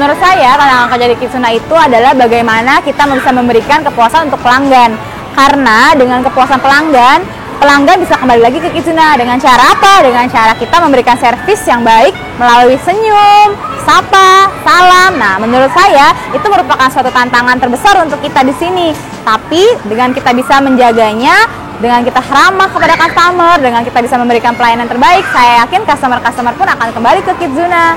menurut saya tantangan kerja di Kizuna itu adalah bagaimana kita bisa memberikan kepuasan untuk pelanggan. Karena dengan kepuasan pelanggan bisa kembali lagi ke Kizuna. Dengan cara apa? Dengan cara kita memberikan servis yang baik melalui senyum, sapa, salam. Nah, menurut saya itu merupakan suatu tantangan terbesar untuk kita di sini. Tapi dengan kita bisa menjaganya, dengan kita ramah kepada customer, dengan kita bisa memberikan pelayanan terbaik, saya yakin customer pun akan kembali ke Kizuna.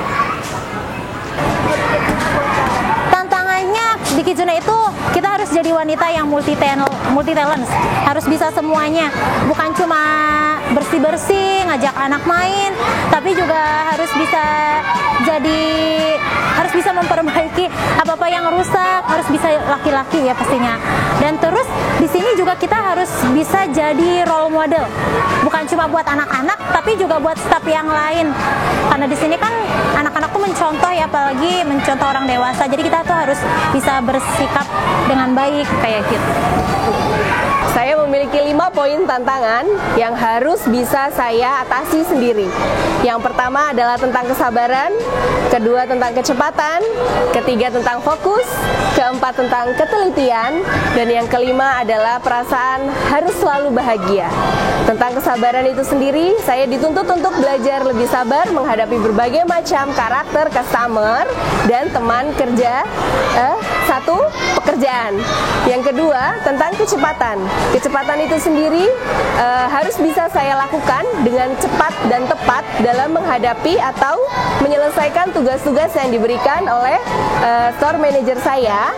Tantangannya di Kizuna itu kita harus jadi wanita yang multi talent, harus bisa semuanya, bukan cuma bersih-bersih, ngajak anak main, tapi juga harus bisa memperbaiki apa-apa yang rusak, harus bisa laki-laki ya pastinya. Dan terus di sini juga kita harus bisa jadi role model, bukan cuma buat anak-anak, tapi juga buat staf yang lain. Karena di sini kan anak-anak tuh mencontoh ya, apalagi mencontoh orang dewasa. Jadi kita tuh harus bisa bersikap dengan baik kayak gitu. Saya memiliki 5 poin tantangan yang harus bisa saya atasi sendiri. Yang pertama adalah tentang kesabaran, kedua tentang kecepatan, ketiga tentang fokus, keempat tentang ketelitian, dan yang kelima adalah perasaan harus selalu bahagia. Tentang kesabaran itu sendiri, saya dituntut untuk belajar lebih sabar menghadapi berbagai macam karakter customer dan teman kerja satu pekerjaan. Yang kedua tentang kecepatan. Kecepatan itu sendiri harus bisa saya lakukan dengan cepat dan tepat dalam menghadapi atau menyelesaikan tugas-tugas yang diberikan oleh store manager saya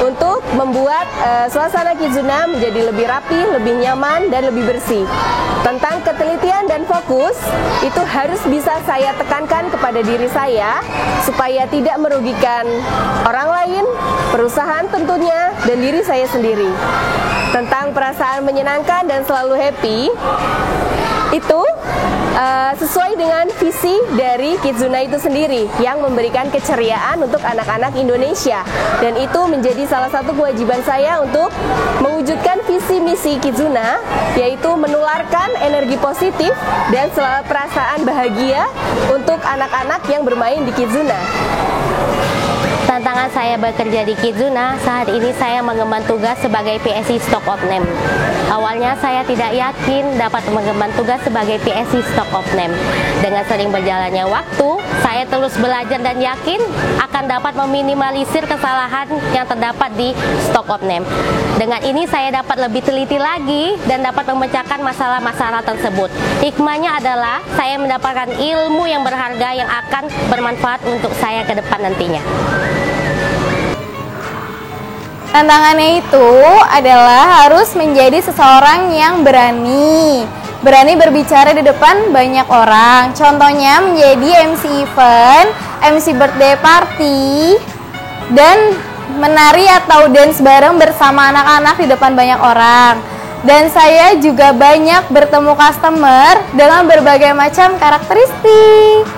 untuk membuat suasana Kizuna menjadi lebih rapi, lebih nyaman, dan lebih bersih. Tentang ketelitian dan fokus, itu harus bisa saya tekankan kepada diri saya supaya tidak merugikan orang lain, perusahaan tentunya, dan diri saya sendiri. Tentang perasaan menyenangkan dan selalu happy, itu sesuai dengan visi dari Kizuna itu sendiri yang memberikan keceriaan untuk anak-anak Indonesia, dan itu menjadi salah satu kewajiban saya untuk mewujudkan visi misi Kizuna, yaitu menularkan energi positif dan selalu perasaan bahagia untuk anak-anak yang bermain di Kizuna. Tantangan saya bekerja di Kizuna, saat ini saya mengemban tugas sebagai PSI Stock of Name. Awalnya saya tidak yakin dapat mengemban tugas sebagai PSI Stock of Name. Dengan sering berjalannya waktu, saya terus belajar dan yakin akan dapat meminimalisir kesalahan yang terdapat di Stock of Name. Dengan ini saya dapat lebih teliti lagi dan dapat memecahkan masalah-masalah tersebut. Hikmahnya adalah saya mendapatkan ilmu yang berharga yang akan bermanfaat untuk saya ke depan nantinya. Tantangannya itu adalah harus menjadi seseorang yang berani berbicara di depan banyak orang. Contohnya menjadi MC event, MC birthday party, dan menari atau dance bareng bersama anak-anak di depan banyak orang. Dan saya juga banyak bertemu customer dengan berbagai macam karakteristik.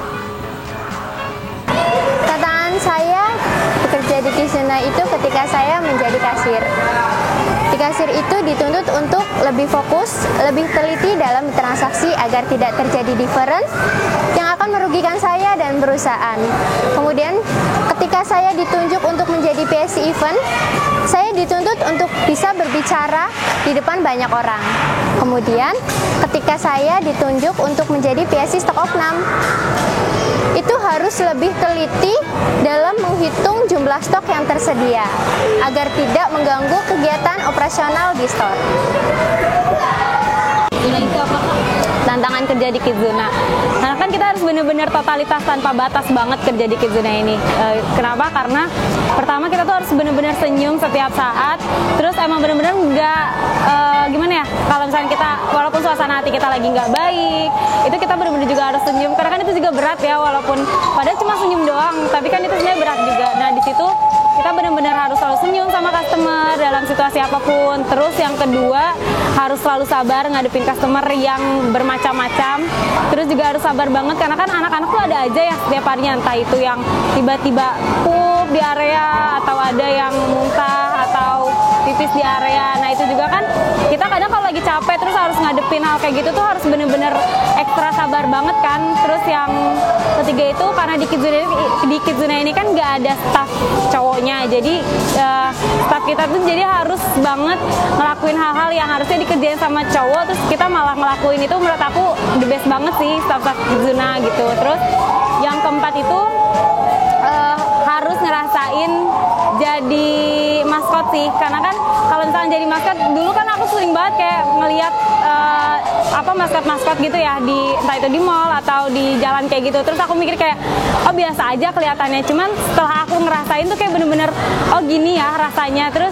Tantangan saya bekerja di Kizuna itu ketika saya menjadi kasir. Di kasir itu dituntut untuk lebih fokus, lebih teliti dalam transaksi agar tidak terjadi difference yang akan merugikan saya dan perusahaan. Kemudian ketika saya ditunjuk untuk menjadi PSI event, saya dituntut untuk bisa berbicara di depan banyak orang. Kemudian ketika saya ditunjuk untuk menjadi PSI Stock of Name, itu harus lebih teliti dalam menghitung jumlah stok yang tersedia agar tidak mengganggu kegiatan operasional di store. Tantangan kerja di Kizuna, karena kan kita harus benar-benar totalitas tanpa batas banget kerja di Kizuna ini. Kenapa? Karena pertama kita tuh harus benar-benar senyum setiap saat, terus emang benar-benar nggak gimana ya, kalau misalnya kita walaupun suasana hati kita lagi nggak baik, itu kita benar-benar juga harus senyum, karena kan itu juga berat ya, walaupun padahal cuma senyum doang, tapi kan itu sebenarnya berat juga. Nah di situ kita benar-benar harus selalu senyum sama customer dalam situasi apapun. Terus yang kedua, harus selalu sabar ngadepin customer yang bermacam-macam. Terus juga harus sabar banget, karena kan anak-anak tuh ada aja ya setiap harinya, entah itu yang tiba-tiba pup di area, atau ada yang muntah, atau pipis di area. Nah itu juga kan kita kadang kalau lagi capek terus harus ngadepin hal kayak gitu tuh harus bener-bener ekstra sabar banget kan. Terus yang ketiga itu karena di Kidzuna ini kan nggak ada staff cowoknya, jadi staff kita tuh jadi harus banget ngelakuin hal-hal yang harusnya dikerjain sama cowok, terus kita malah ngelakuin itu. Menurut aku the best banget sih staff Kidzuna gitu. Terus yang keempat itu harus ngerasain jadi maskot sih, karena kan kalau misalnya jadi maskot, dulu kan aku sering banget kayak ngelihat maskot-maskot gitu ya, entah itu di mall atau di jalan kayak gitu. Terus aku mikir kayak, oh biasa aja kelihatannya, cuman setelah aku ngerasain tuh kayak bener-bener, oh gini ya rasanya. Terus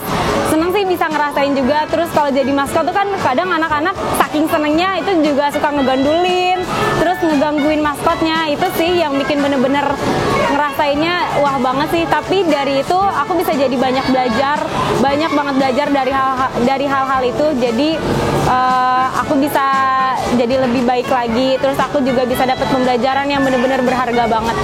seneng sih bisa ngerasain juga. Terus kalau jadi maskot tuh kan kadang anak-anak saking senengnya itu juga suka ngegandulin, terus ngegangguin maskotnya. Itu sih yang bikin bener-bener ngerasainnya wah banget sih. Tapi dari itu aku bisa jadi banyak banget belajar dari hal-hal itu. Jadi aku bisa jadi lebih baik lagi. Terus aku juga bisa dapat pembelajaran yang benar-benar berharga banget.